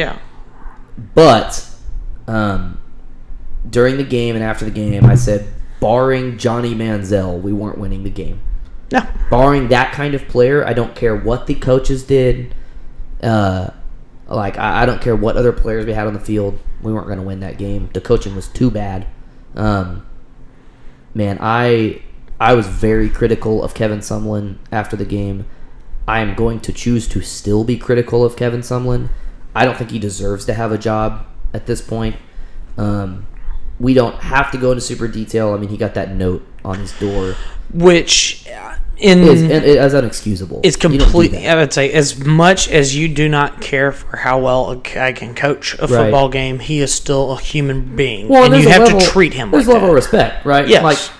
during the game and after the game, I said, barring Johnny Manziel, we weren't winning the game. No. Barring that kind of player, I don't care what the coaches did. I don't care what other players we had on the field. We weren't going to win that game. The coaching was too bad. I was very critical of Kevin Sumlin after the game. I am going to choose to still be critical of Kevin Sumlin. I don't think he deserves to have a job at this point. We don't have to go into super detail. I mean, he got that note on his door, which is unexcusable. It's completely. I would say, as much as you do not care for how well a guy can coach a football game, he is still a human being, and you have to treat him. There's like a level of respect, right? Yes.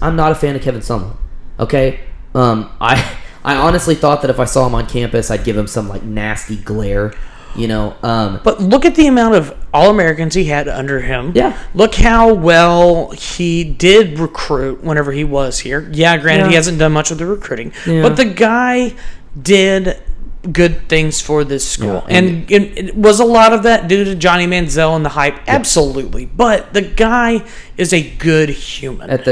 I'm not a fan of Kevin Sumlin. Okay, I honestly thought that if I saw him on campus, I'd give him some nasty glare. But look at the amount of All-Americans he had under him. Yeah. Look how well he did recruit whenever he was here. Yeah, granted, he hasn't done much of the recruiting. Yeah. But the guy did good things for this school. Yeah. And it was a lot of that due to Johnny Manziel and the hype. Yeah. Absolutely. But the guy is a good human. At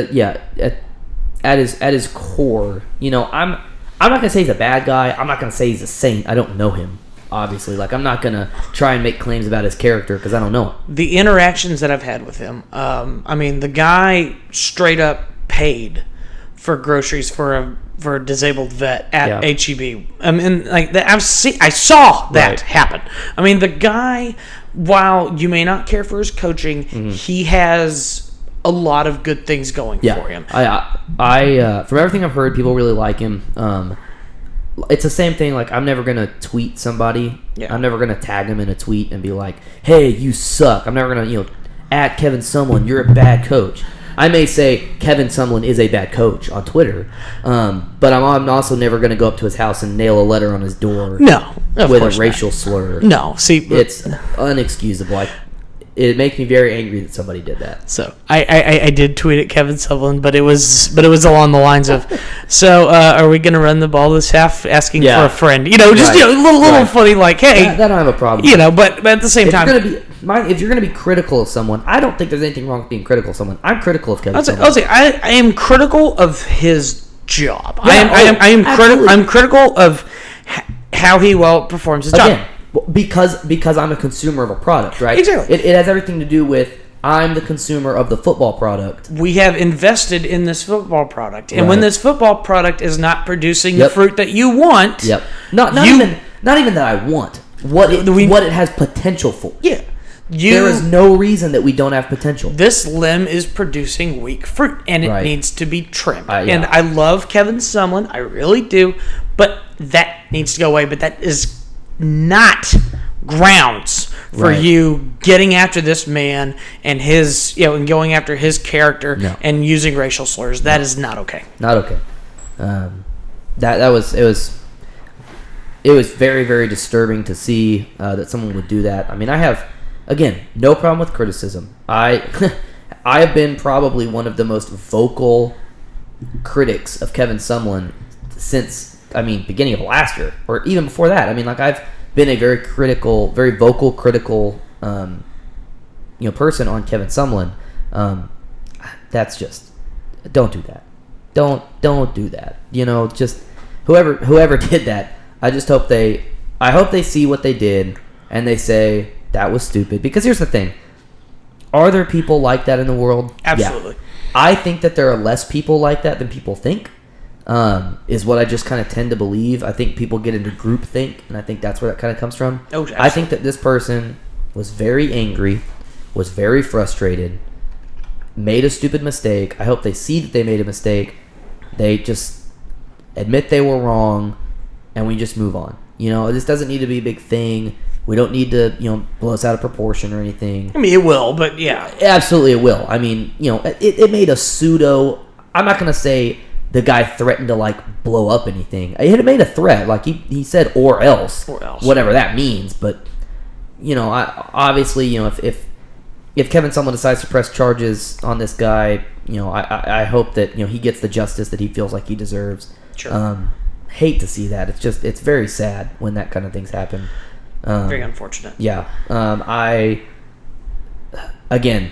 his core, I'm not gonna say he's a bad guy. I'm not gonna say he's a saint. I don't know him, obviously. Like, I'm not gonna try and make claims about his character because I don't know him. The interactions that I've had with him, the guy straight up paid for groceries for a disabled vet at HEB. I saw that happen. The guy, while you may not care for his coaching, he has a lot of good things going for him. I from everything I've heard, people really like him. It's the same thing. Like, I'm never gonna tweet somebody. Yeah. I'm never gonna tag him in a tweet and be like, "Hey, you suck." I'm never gonna at Kevin Sumlin, you're a bad coach. I may say Kevin Sumlin is a bad coach on Twitter, but I'm also never going to go up to his house and nail a letter on his door. No, with a racial slur. No, see, it's unexcusable. It makes me very angry that somebody did that. So I did tweet at Kevin Sumlin, but it was along the lines of, so are we going to run the ball this half? Asking for a friend, just a little funny, like, hey, that I don't have a problem. But at the same time, if you're going to be critical of someone, I don't think there's anything wrong with being critical of someone. I'm critical of Kevin Sumlin. I'll say I am critical of his job. Yeah, I'm critical of how he performs his job. Because I'm a consumer of a product, right? Exactly. It has everything to do with I'm the consumer of the football product. We have invested in this football product, and when this football product is not producing the fruit that you want, not even that I want what it has potential for. Yeah. There is no reason that we don't have potential. This limb is producing weak fruit, and it needs to be trimmed. And I love Kevin Sumlin, I really do, but that needs to go away. But that is not grounds for you getting after this man and his, and going after his character and using racial slurs. That is not okay. Not okay. It was very, very disturbing to see that someone would do that. I have, again, no problem with criticism. I have been probably one of the most vocal critics of Kevin Sumlin since beginning of last year, or even before that. I've been a very critical, very vocal, critical, person on Kevin Sumlin. That's just, don't do that. Don't do that. Just whoever did that. I hope they see what they did and they say that was stupid. Because here's the thing: are there people like that in the world? Absolutely. Yeah. I think that there are less people like that than people think. Is what I just kind of tend to believe. I think people get into groupthink, and I think that's where that kind of comes from. Oh, absolutely. I think that this person was very angry, was very frustrated, made a stupid mistake. I hope they see that they made a mistake. They just admit they were wrong, and we just move on. This doesn't need to be a big thing. We don't need to, blow us out of proportion or anything. It will, but yeah. Absolutely it will. It made a pseudo... I'm not going to say... the guy threatened to blow up anything. It made a threat, he said, or else, whatever that means. But obviously, if Kevin Sumlin decides to press charges on this guy, I hope that he gets the justice that he feels like he deserves. Sure. Hate to see that. It's very sad when that kind of things happen. Very unfortunate. Yeah. Again,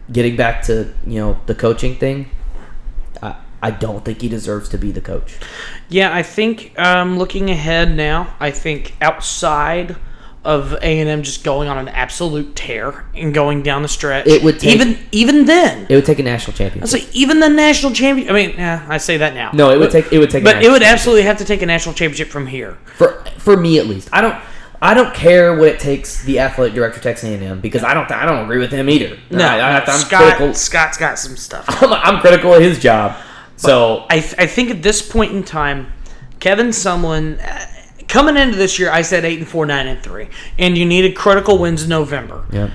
getting back to the coaching thing. I don't think he deserves to be the coach. Yeah, I think looking ahead now, I think outside of A&M just going on an absolute tear and going down the stretch, it would take, even then it would take a national championship. I say even the national championship. I say that now. No, it would take. But it would absolutely have to take a national championship from here. For me at least, I don't care what it takes. The athletic director texting A&M because I don't agree with him either. Scott's got some stuff. I'm critical of his job. So I think at this point in time, Kevin Sumlin, coming into this year, I said 8-4, 9-3, and you needed critical wins in November. Yep.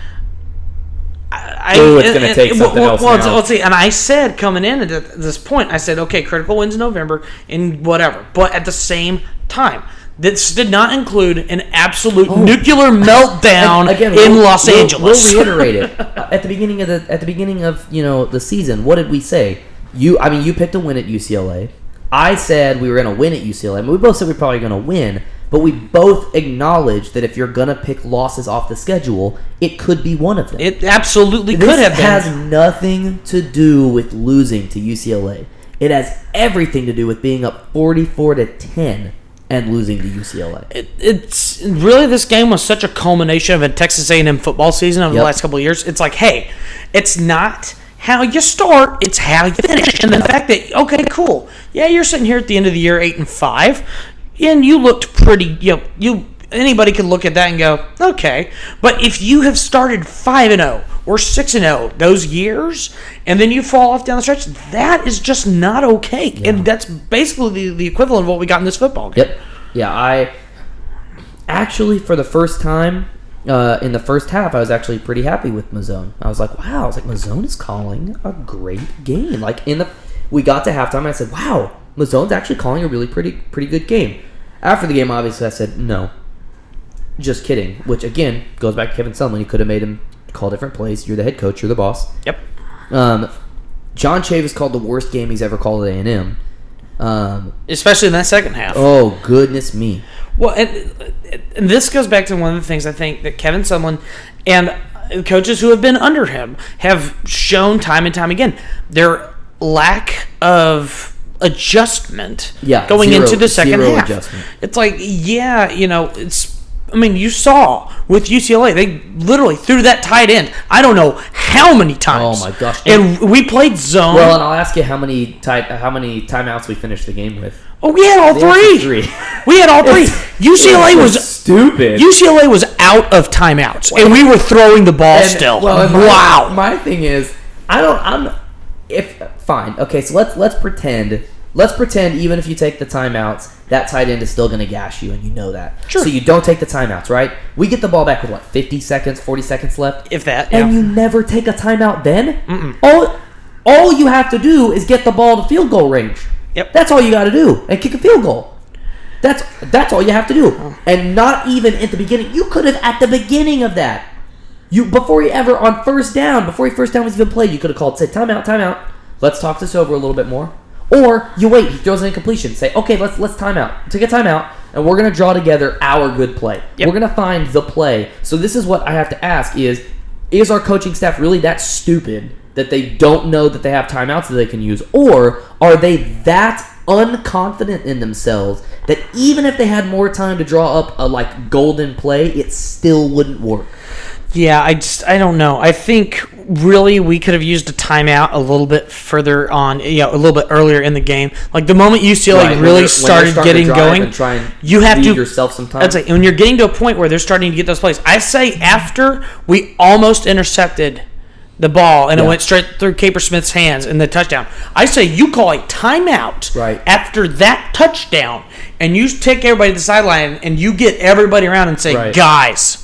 It's going to take something else now. Let's see. And I said coming in at this point, I said, okay, critical wins in November and whatever. But at the same time. This did not include an absolute nuclear meltdown in Los Angeles. We'll reiterate it at the beginning of the season. What did we say? You picked a win at UCLA. I said we were going to win at UCLA. I mean, we both said we were probably going to win, but we both acknowledged that if you're going to pick losses off the schedule, it could be one of them. It absolutely could have been. This has nothing to do with losing to UCLA. It has everything to do with being up 44-10 and losing to UCLA. It's really, this game was such a culmination of a Texas A&M football season over the last couple of years. It's like, hey, it's not how you start, it's how you finish. And the fact that, okay, cool, yeah, you're sitting here at the end of the year 8-5, and you looked pretty. Anybody could look at that and go, okay. But if you have started 5-0 or 6-0 those years, and then you fall off down the stretch, that is just not okay. Yeah. And that's basically the equivalent of what we got in this football game. Yep. Yeah, I actually, for the first time in the first half, I was actually pretty happy with Mazzone. I was like, wow. Mazzone is calling a great game. Like, we got to halftime, and I said, wow, Mazzone's actually calling a really pretty good game. After the game, obviously, I said, no. Just kidding. Which, again, goes back to Kevin Sumlin. You could have made him call different plays. You're the head coach. You're the boss. Yep. John Chavis called the worst game he's ever called at A&M. Especially in that second half. Oh, goodness me. Well, and this goes back to one of the things I think that Kevin Sumlin and coaches who have been under him have shown time and time again. Their lack of adjustment going into the second half. Adjustment. It's like, you saw with UCLA, they literally threw that tight end, I don't know how many times. Oh, my gosh. And we played zone. Well, and I'll ask you how many timeouts we finished the game with. Oh, we had all three. We had all three. UCLA was stupid. UCLA was out of timeouts, and we were throwing the ball still. Well, wow. My thing is, fine. Okay, so let's pretend. Let's pretend even if you take the timeouts, that tight end is still going to gash you, and you know that. Sure. So you don't take the timeouts, right? We get the ball back with, 50 seconds, 40 seconds left? If that, And you never take a timeout then? Mm-mm. All you have to do is get the ball to field goal range. Yep. That's all you got to do, and kick a field goal. That's all you have to do. And not even at the beginning. You could have, at the beginning of that, before first down was even played, you could have called, said, timeout. Let's talk this over a little bit more. Or you wait, he throws an incompletion. Say, okay, let's time out. Take a timeout, and we're going to draw together our good play. Yep. We're going to find the play. So this is what I have to ask is our coaching staff really that stupid that they don't know that they have timeouts that they can use? Or are they that unconfident in themselves that even if they had more time to draw up a golden play, it still wouldn't work? Yeah, I don't know. I think really we could have used a timeout a little bit further on, a little bit earlier in the game. Like the moment UCLA really started getting going, you have to yourself some time. I'd say when you're getting to a point where they're starting to get those plays. I say after we almost intercepted the ball and it went straight through Caper Smith's hands in the touchdown, I say you call a timeout after that touchdown, and you take everybody to the sideline and you get everybody around and say, guys.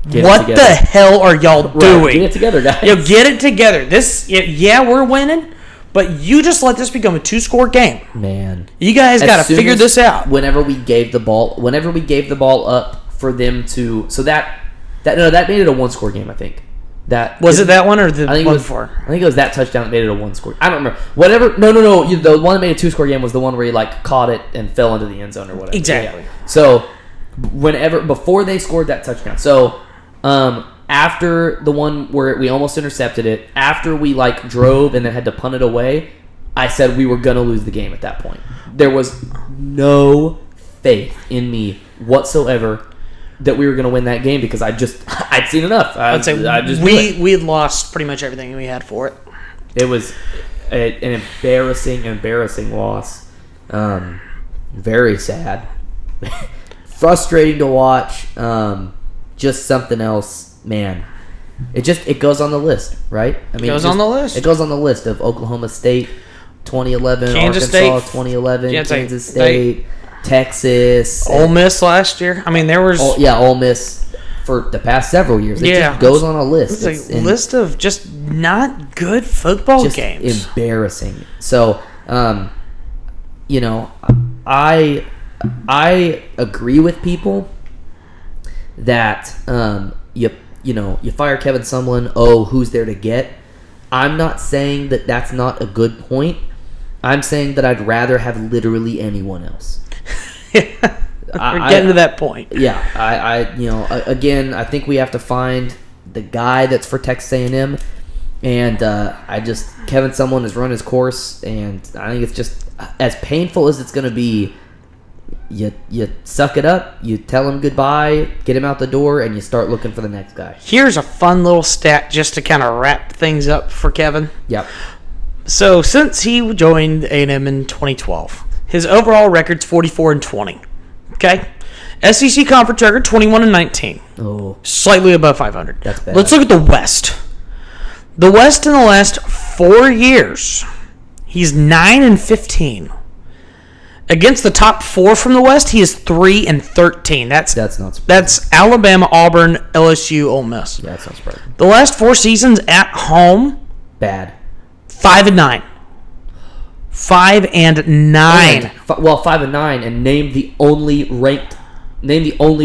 What the hell are y'all doing? Get it together, guys. Get it together. We're winning, but you just let this become a 2-score game. Man, you guys got to figure this out. Whenever we gave the ball up for them to, that made it a 1-score game. I think that was it. That one or the one before? I think it was that touchdown that made it a 1-score. I don't remember. Whatever. No. The one that made a 2-score game was the one where he caught it and fell into the end zone or whatever. Exactly. Yeah. So before they scored that touchdown, after the one where we almost intercepted it, after we drove and then had to punt it away, I said we were gonna lose the game at that point. There was no faith in me whatsoever that we were gonna win that game because I'd seen enough. I'd say we had lost pretty much everything we had for it. It was an embarrassing loss. Very sad, frustrating to watch. Just something else, man. It goes on the list, right? It goes on the list. It goes on the list of Oklahoma State, 2011, Kansas Arkansas, State, 2011, Kansas State, Texas, Ole Miss last year. I mean, there was Ole Miss for the past several years. It just goes on a list. It's a list of just not good football games. Embarrassing. So, I agree with people that you fire Kevin Sumlin. Oh, who's there to get? I'm not saying that that's not a good point. I'm saying that I'd rather have literally anyone else. We're getting to that point. Yeah, again, I think we have to find the guy that's for Texas A&M, and Kevin Sumlin has run his course, and I think it's just as painful as it's going to be. You suck it up, you tell him goodbye, get him out the door, and you start looking for the next guy. Here's a fun little stat just to kind of wrap things up for Kevin. Yep. So since he joined A&M in 2012, his overall record's 44-20. Okay? SEC conference record 21-19. Oh. Slightly above 500. That's bad. Let's look at the West. The West in the last 4 years, he's 9-15. Against the top 4 from the West, he is 3-13. That's not surprising. That's Alabama, Auburn, LSU, Ole Miss. Yeah, that's not surprising. The last 4 seasons at home, bad. 5-9. 5-9. 5-9, and name the only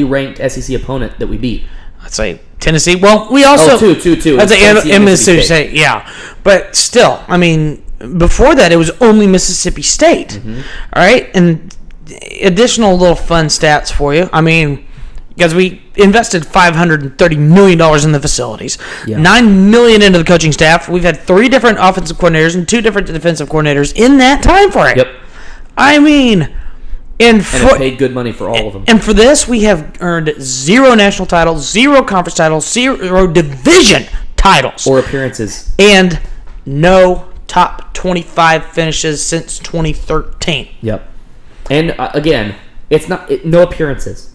ranked SEC opponent that we beat. I'd say Tennessee. Well, we also two. I'd say Mississippi State. Yeah, but still, I mean, before that, it was only Mississippi State. Mm-hmm. All right, and additional little fun stats for you. I mean, because we invested $530 million in the facilities, $9 million into the coaching staff. We've had 3 different offensive coordinators and 2 different defensive coordinators in that time frame. Yep. I mean, and paid good money for all of them. And for this, we have earned 0 national titles, 0 conference titles, 0 division titles, or appearances, and no top 25 finishes since 2013. Yep. And again, it's not no appearances.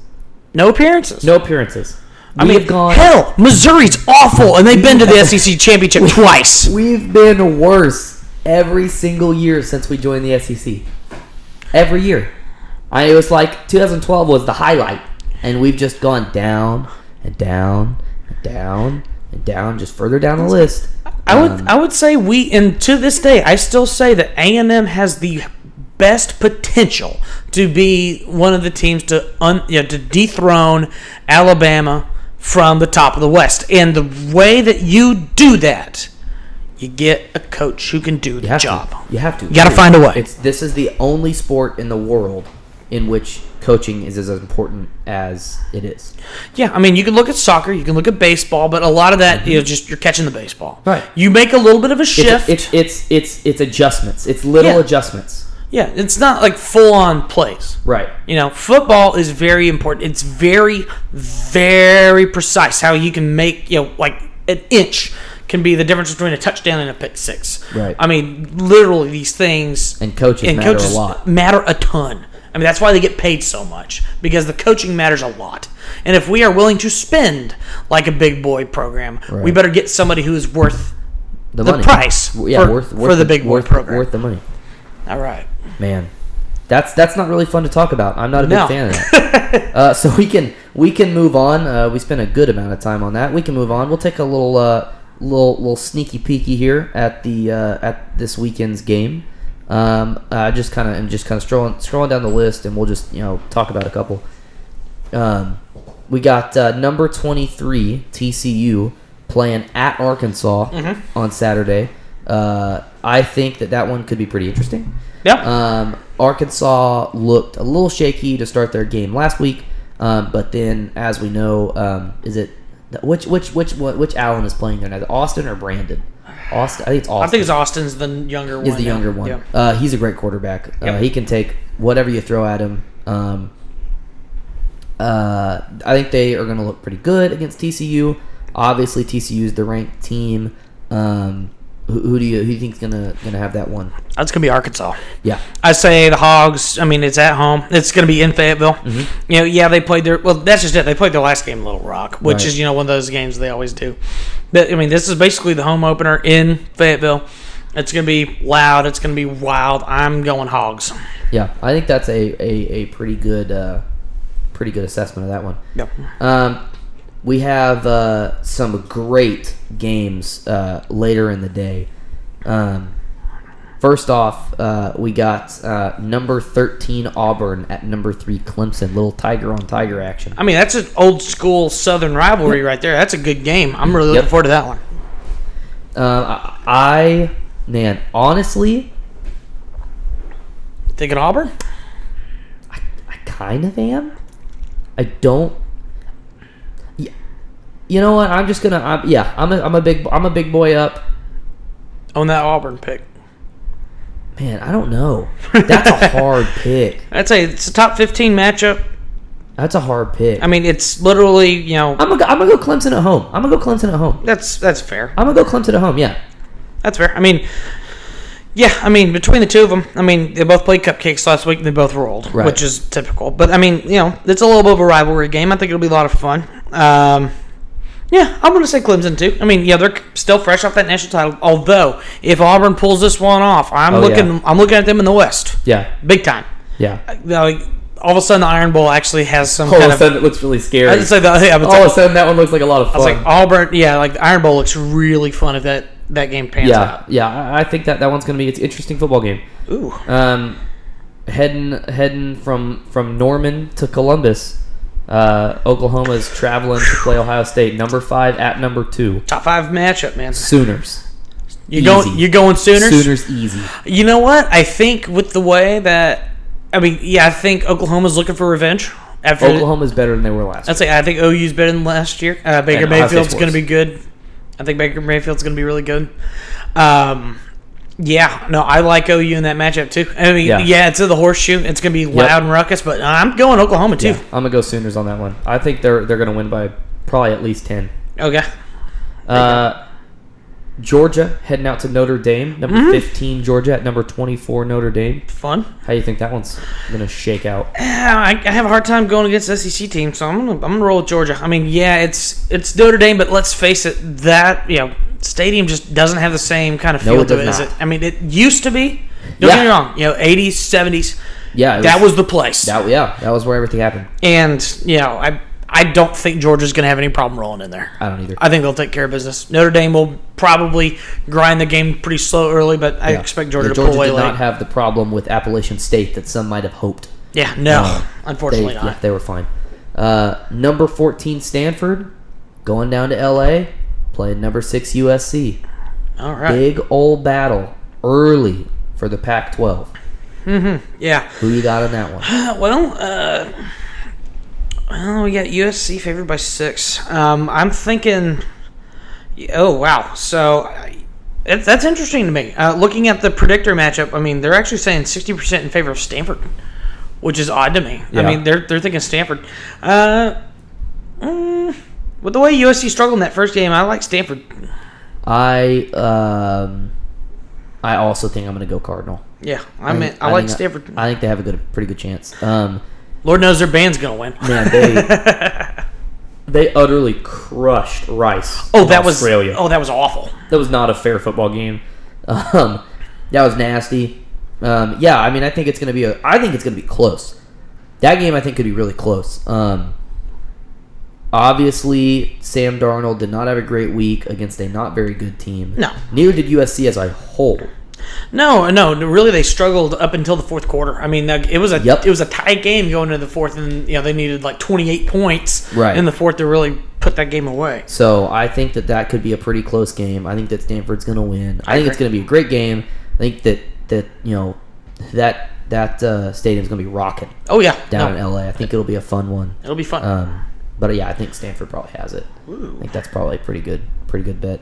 No appearances. No appearances. Hell, Missouri's awful, and they've been to the SEC championship twice. We've been worse every single year since we joined the SEC. Every year. It was like 2012 was the highlight, and we've just gone down and down and down and down, just further down the list. I would say and to this day, I still say that A&M has the best potential to be one of the teams to dethrone Alabama from the top of the West. And the way that you do that, you get a coach who can do the job. You have to. You got to find a way. This is the only sport in the world in which coaching is as important as it is. Yeah, I mean, you can look at soccer, you can look at baseball, but a lot of that, you're catching the baseball. Right. You make a little bit of a shift. It's adjustments. It's little adjustments. Yeah, it's not like full-on plays. Right. Football is very important. It's very, very precise how you can make, like an inch can be the difference between a touchdown and a pick six. Right. I mean, literally these things. And coaches matter a lot. Matter a ton. I mean, that's why they get paid so much, because the coaching matters a lot. And if we are willing to spend like a big boy program, we better get somebody who is worth the price for the big boy program. Worth the money. All right. Man, that's not really fun to talk about. I'm not a big fan of that. So we can move on. We spent a good amount of time on that. We can move on. We'll take a little sneaky peeky here at at this weekend's game. Just kind of scrolling down the list, and we'll just talk about a couple. We got number 23 TCU playing at Arkansas on Saturday. I think that one could be pretty interesting. Yeah. Arkansas looked a little shaky to start their game last week, but then, as we know, is it which Allen is playing there now? Austin or Brandon? Austin. I think it's Austin. I think it's Austin's the younger one. Is the younger one. Yeah. He's a great quarterback. He can take whatever you throw at him. I think they are going to look pretty good against TCU. Obviously, TCU is the ranked team. Who do you think is going to have that one? That's going to be Arkansas. Yeah. I say the Hogs. I mean, it's at home. It's going to be in Fayetteville. Mm-hmm. They played that's just it. They played their last game in Little Rock, which is, one of those games they always do. But, I mean, this is basically the home opener in Fayetteville. It's going to be loud. It's going to be wild. I'm going Hogs. Yeah, I think that's a pretty good assessment of that one. Yep. We have some great games later in the day. First off, we got number 13 Auburn at number 3 Clemson. Little tiger on tiger action. I mean, that's an old school Southern rivalry right there. That's a good game. I'm really looking forward to that one. Honestly, thinking Auburn? I kind of am. I don't. You know what? I'm just gonna. I'm a big boy up. On that Auburn pick. Man, I don't know. That's a hard pick. It's a top 15 matchup. That's a hard pick. I mean, it's literally, I'm gonna go Clemson at home. That's fair. I'm gonna go Clemson at home. Yeah. That's fair. I mean, between the two of them, they both played cupcakes last week and they both rolled, right, which is typical. But, it's a little bit of a rivalry game. I think it'll be a lot of fun. I'm going to say Clemson, too. They're still fresh off that national title. Although, if Auburn pulls this one off, I'm looking at them in the West. Yeah. Big time. Yeah. All of a sudden, the Iron Bowl actually has some all of a sudden, it looks really scary. All of a sudden, that one looks like a lot of fun. I was like, Auburn, the Iron Bowl looks really fun if that game pans out. Yeah, I think that one's going to be an interesting football game. Ooh. Heading from Norman to Columbus. Oklahoma is traveling to play Ohio State. Number 5 at number 2. Top 5 matchup, man. Sooners. You going Sooners? Sooners easy. You know what? I think with the way that I think Oklahoma's looking for revenge. Oklahoma's better than they were last year. I think OU's better than last year. Baker Mayfield's going to be good. I think Baker Mayfield's going to be really good. I like OU in that matchup too. It's in the horseshoe. It's going to be loud and ruckus, but I'm going Oklahoma too. Yeah, I'm going to go Sooners on that one. I think they're going to win by probably at least 10. Okay. Georgia heading out to Notre Dame. Number 15 Georgia at number 24 Notre Dame. Fun. How do you think that one's going to shake out? I have a hard time going against SEC teams, so I'm gonna roll with Georgia. It's Notre Dame, but let's face it, that stadium just doesn't have the same kind of feel to it. Is it? It used to be. Don't get me wrong. 80s, 70s. Yeah, that was the place. That was where everything happened. And I don't think Georgia's going to have any problem rolling in there. I don't either. I think they'll take care of business. Notre Dame will probably grind the game pretty slow early, but I expect Georgia to pull away late. Georgia did not have the problem with Appalachian State that some might have hoped. Yeah, no, unfortunately not. Yeah, they were fine. Number 14 Stanford going down to L.A., playing number 6 USC. All right. Big old battle early for the Pac-12. Yeah. Who you got on that one? Well, we got USC favored by 6. I'm thinking. Oh wow! So that's interesting to me. Looking at the predictor matchup, they're actually saying 60% in favor of Stanford, which is odd to me. Yeah. They're thinking Stanford. With the way USC struggled in that first game, I like Stanford. I also think I'm going to go Cardinal. Yeah, I like Stanford. I think they have a pretty good chance. Lord knows their band's going to win. Man, they utterly crushed Rice. Australia. That was awful. That was not a fair football game. That was nasty. I think it's going to be close. That game I think could be really close. Obviously, Sam Darnold did not have a great week against a not very good team. No. Neither did USC as a whole. No. Really, they struggled up until the fourth quarter. It was a tight game going into the fourth, and they needed like 28 points in the fourth to really put that game away. So I think that could be a pretty close game. I think that Stanford's going to win. I think it's going to be a great game. I think that stadium's going to be rocking. Oh yeah, down in LA. I think it'll be a fun one. It'll be fun. But I think Stanford probably has it. Ooh. I think that's probably a pretty good bet.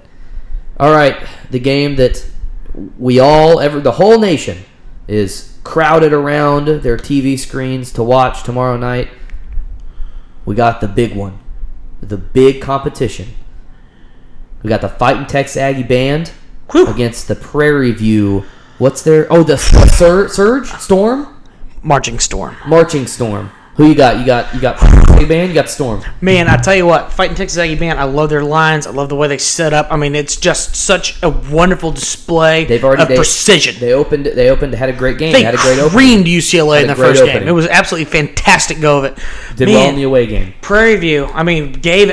All right, the game that the whole nation is crowded around their TV screens to watch tomorrow night. We got the big one, the big competition. We got the Fighting Texas Aggie Band against the Prairie View. What's their? Oh, the Surge Storm, Marching Storm. Who you got? You got Aggie Band. You got Storm. Man, I tell you what, Fighting Texas Aggie Band. I love their lines. I love the way they set up. It's just such a wonderful display of precision. They opened. Had a great game. They had a great opening. Creamed UCLA in the first game. It was absolutely fantastic. Go of it. Did well in the away game. Prairie View. Gave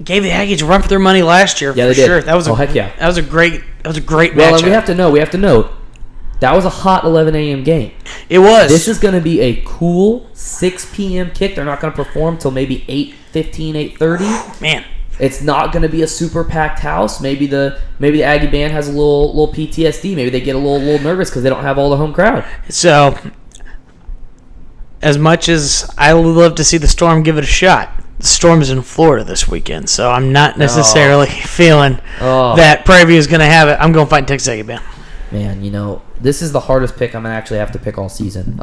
the Aggies a run for their money last year. Yeah, for they did. Sure. That was heck yeah. That was a great Well, matchup. and we have to note That was a hot 11 a.m. game. It was. This is going to be a cool 6 p.m. kick. They're not going to perform till maybe 8:15, 8:30. Man. It's not going to be a super packed house. Maybe the Aggie band has a little PTSD. Maybe they get a little nervous because they don't have all the home crowd. So, as much as I would love to see the Storm give it a shot, the Storm is in Florida this weekend, so I'm not necessarily feeling that Prairie View is going to have it. I'm going to fight Texas Aggie band. Man, this is the hardest pick I'm going to actually have to pick all season.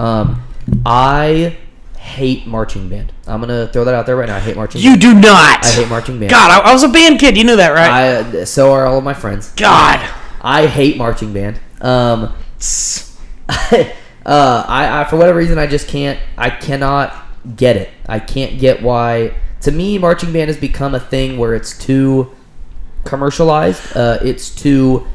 I hate marching band. I'm going to throw that out there right now. I hate marching band. You do not. I hate marching band. God, I was a band kid. You knew that, right? So are all of my friends. God. I hate marching band. I for whatever reason, I just can't. I cannot get it. I can't get why. To me, marching band has become a thing where it's too commercialized. It's too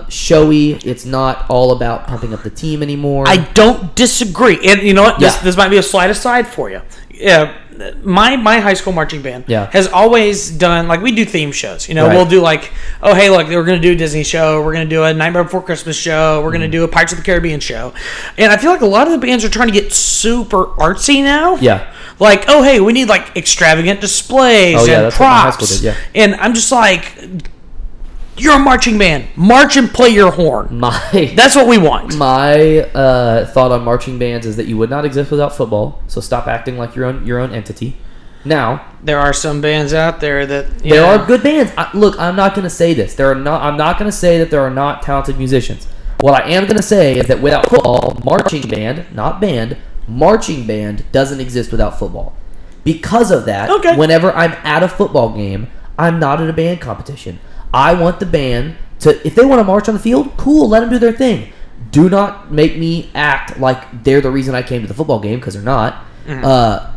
showy. It's not all about pumping up the team anymore. I don't disagree. And you know what? This might be a slight aside for you. Yeah, my high school marching band has always done, like, we do theme shows. We'll do like, oh, hey, look, we're going to do a Disney show. We're going to do a Nightmare Before Christmas show. We're going to do a Pirates of the Caribbean show. And I feel like a lot of the bands are trying to get super artsy now. Yeah. Like, oh, hey, we need, like, extravagant displays and props. What my high school did, And I'm just like, you're a marching band. March and play your horn. That's what we want. My thought on marching bands is that you would not exist without football, so stop acting like your own entity. Now, there are some bands out there that... There are good bands. Look, I'm not going to say this. I'm not going to say that there are not talented musicians. What I am going to say is that without football, marching band, not band, marching band doesn't exist without football. Because of that, whenever I'm at a football game, I'm not at a band competition. I want the band to, if they want to march on the field, cool, let them do their thing. Do not make me act like they're the reason I came to the football game, because they're not. Mm-hmm.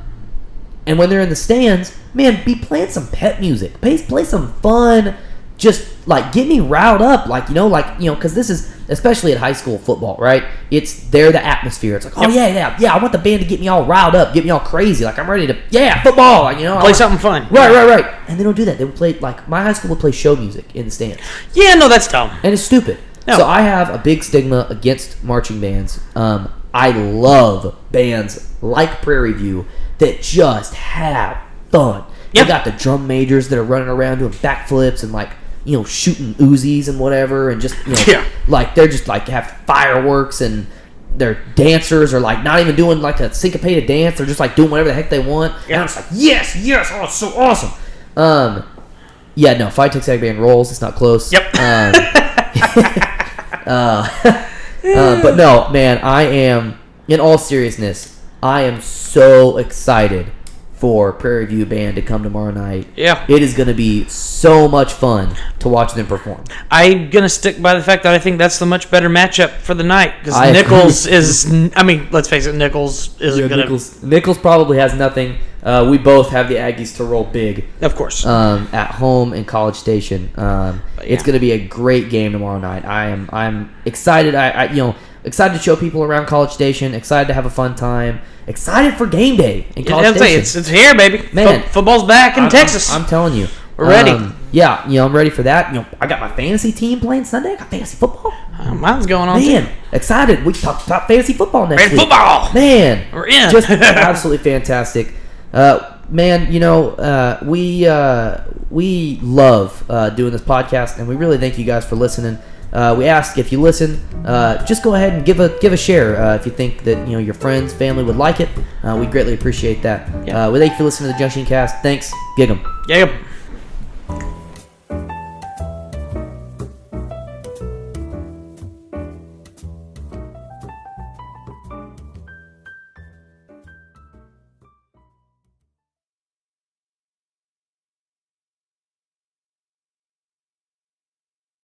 And when they're in the stands, man, be playing some pep music. Play some fun. Just, like, get me riled up. Because this is, especially at high school football, right? They're the atmosphere. It's like, oh, yeah, I want the band to get me all riled up, get me all crazy. Like, I'm ready to, football. Play something fun. Right. And they don't do that. They would play, like, my high school would play show music in the stands. Yeah, no, that's dumb. And it's stupid. No. So I have a big stigma against marching bands. I love bands like Prairie View that just have fun. They got the drum majors that are running around doing backflips and, like, shooting Uzis and whatever, and just, like, they're just, like, have fireworks, and their dancers are, like, not even doing, like, a syncopated dance. They're just, like, doing whatever the heck they want. And I'm just like, yes, oh, it's so awesome. Fight Texas Aggie band rolls. It's not close. Yep. But no, man, I am, in all seriousness, I am so excited for Prairie View Band to come tomorrow night. Yeah. It is going to be so much fun to watch them perform. I'm going to stick by the fact that I think that's the much better matchup for the night. Because Nichols let's face it, Nichols isn't going to... Nichols probably has nothing. We both have the Aggies to roll big. Of course. At home in College Station. It's going to be a great game tomorrow night. I'm excited. Excited to show people around College Station. Excited to have a fun time. Excited for game day in College Station. It's here, baby. Man, football's back in Texas. I'm telling you, we're ready. I'm ready for that. I got my fantasy team playing Sunday. I got fantasy football. Mine's going on too. Excited. We talk fantasy football next week. Football, man. We're in. Just absolutely fantastic. Man, we love doing this podcast, and we really thank you guys for listening. We ask, if you listen, just go ahead and give a share if you think that your friends, family would like it. We greatly appreciate that. We thank you for listening to the Junction Cast. Thanks. Gig 'em.